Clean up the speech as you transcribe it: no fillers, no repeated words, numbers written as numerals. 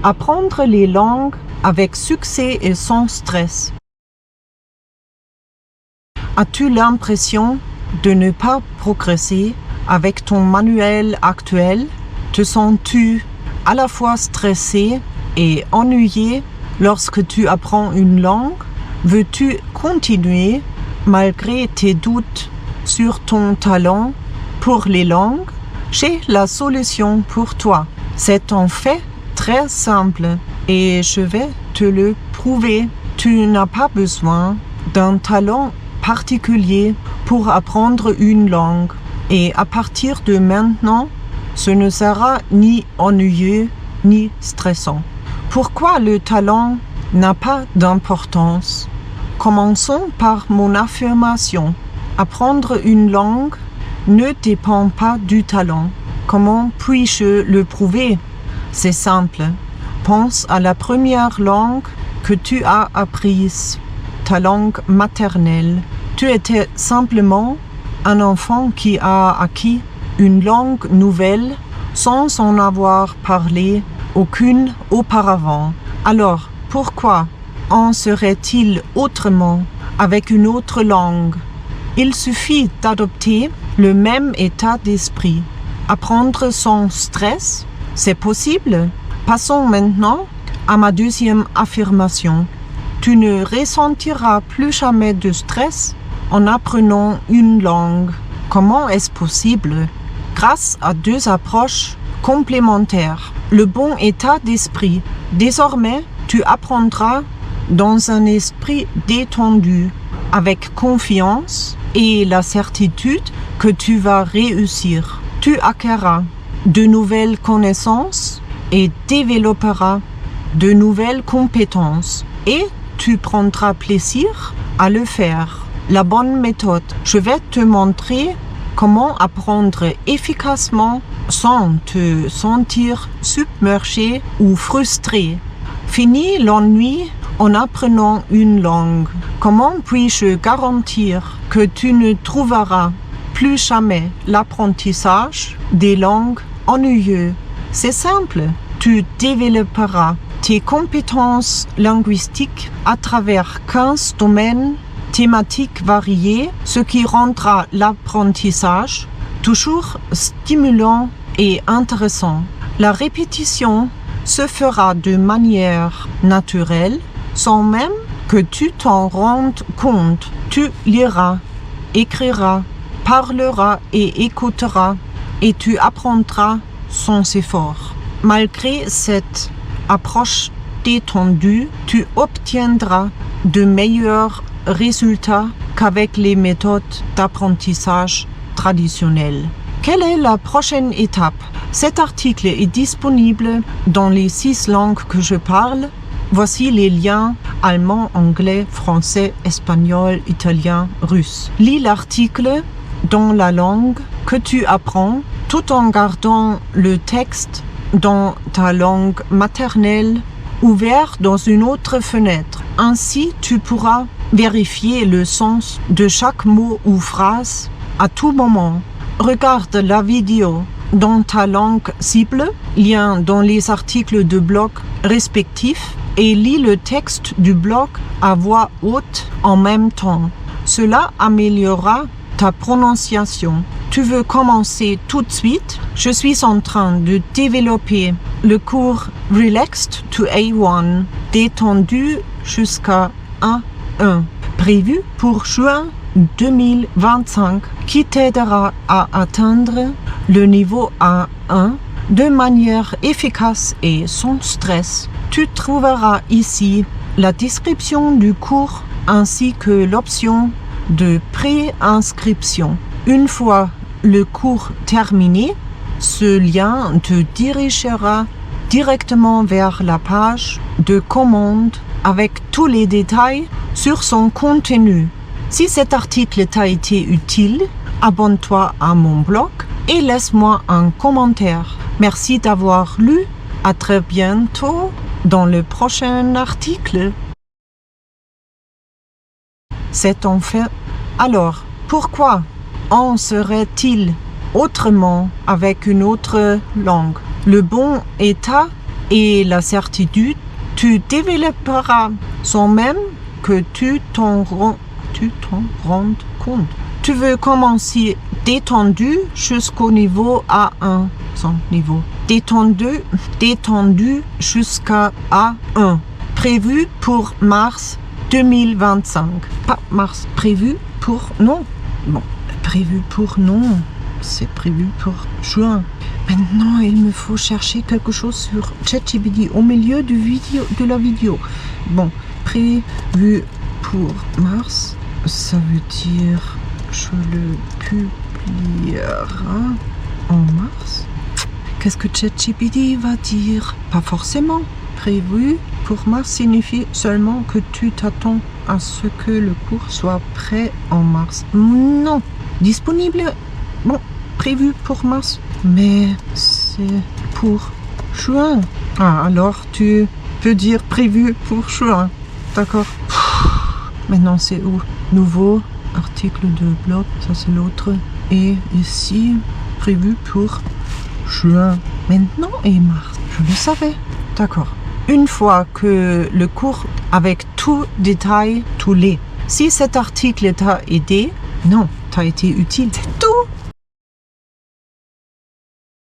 Apprendre les langues avec succès et sans stress. As-tu l'impression de ne pas progresser avec ton manuel actuel? Te sens-tu à la fois stressé et ennuyé lorsque tu apprends une langue? Veux-tu continuer malgré tes doutes sur ton talent pour les langues? J'ai la solution pour toi. C'est en fait très simple et je vais te le prouver. Tu n'as pas besoin d'un talent particulier pour apprendre une langue et à partir de maintenant, ce ne sera ni ennuyeux ni stressant. Pourquoi le talent n'a pas d'importance? Commençons par mon affirmation. Apprendre une langue ne dépend pas du talent. Comment puis-je le prouver? C'est simple. Pense à la première langue que tu as apprise, ta langue maternelle. Tu étais simplement un enfant qui a acquis une langue nouvelle sans en avoir parlé aucune auparavant. Alors, pourquoi en serait-il autrement avec une autre langue? Il suffit d'adopter le même état d'esprit. Apprendre sans stress, c'est possible. Passons maintenant à ma deuxième affirmation. Tu ne ressentiras plus jamais de stress en apprenant une langue. Comment est-ce possible? Grâce à deux approches complémentaires. Le bon état d'esprit. Désormais, tu apprendras dans un esprit détendu, avec confiance et la certitude que tu vas réussir. Tu acquerras de nouvelles connaissances et développeras de nouvelles compétences et tu prendras plaisir à le faire. La bonne méthode. Je vais te montrer comment apprendre efficacement sans te sentir submergé ou frustré. Fini l'ennui en apprenant une langue. Comment puis-je garantir que tu ne trouveras plus jamais l'apprentissage des langues ennuyeux? C'est simple. Tu développeras tes compétences linguistiques à travers 15 domaines thématiques variées, ce qui rendra l'apprentissage toujours stimulant et intéressant. La répétition se fera de manière naturelle, sans même que tu t'en rendes compte. Tu liras, écriras, parleras et écouteras, et tu apprendras sans effort. Malgré cette approche détendue, tu obtiendras de meilleurs résultats qu'avec les méthodes d'apprentissage traditionnelles. Quelle est la prochaine étape? Cet article est disponible dans les 6 langues que je parle. Voici les liens allemand, anglais, français, espagnol, italien, russe. Lis l'article dans la langue que tu apprends tout en gardant le texte dans ta langue maternelle ouvert dans une autre fenêtre. Ainsi, tu pourras vérifier le sens de chaque mot ou phrase à tout moment. Regarde la vidéo dans ta langue cible, lien dans les articles de blog respectifs et lis le texte du blog à voix haute en même temps. Cela améliorera ta prononciation. Tu veux commencer tout de suite? Je suis en train de développer le cours Relaxed to A1, détendu jusqu'à A1, prévu pour juin 2025, qui t'aidera à atteindre le niveau A1 de manière efficace et sans stress. Tu trouveras ici la description du cours ainsi que l'option de pré-inscription. Une fois le cours terminé, ce lien te dirigera directement vers la page de commande avec tous les détails sur son contenu. Si cet article t'a été utile, abonne-toi à mon blog et laisse-moi un commentaire. Merci d'avoir lu. À très bientôt dans le prochain article. C'est en fait. Alors, pourquoi en serait-il autrement avec une autre langue? Le bon état et la certitude, tu développeras sans même que tu t'en rendes compte. Tu veux commencer détendu jusqu'au niveau A1, son niveau. Détendu jusqu'à A1. Prévu pour mars 2025. Pas mars, prévu pour non. Bon, prévu pour non. C'est prévu pour juin. Maintenant, il me faut chercher quelque chose sur ChatGPT au milieu de la vidéo. Bon, prévu pour mars, ça veut dire je le publierai en mars. Qu'est-ce que ChatGPT va dire? Pas forcément. Prévu pour mars signifie seulement que tu t'attends à ce que le cours soit prêt en mars. Non. Disponible. Bon, prévu pour mars. Mais c'est pour juin. Ah, alors tu peux dire prévu pour juin. D'accord. Maintenant, c'est où? Nouveau article de blog. Ça, c'est l'autre. Et ici, prévu pour juin. Maintenant et mars. Je le savais. D'accord. Une fois que le cours avec tout détail, tous les. Si cet article t'a aidé, non, t'a été utile, c'est tout.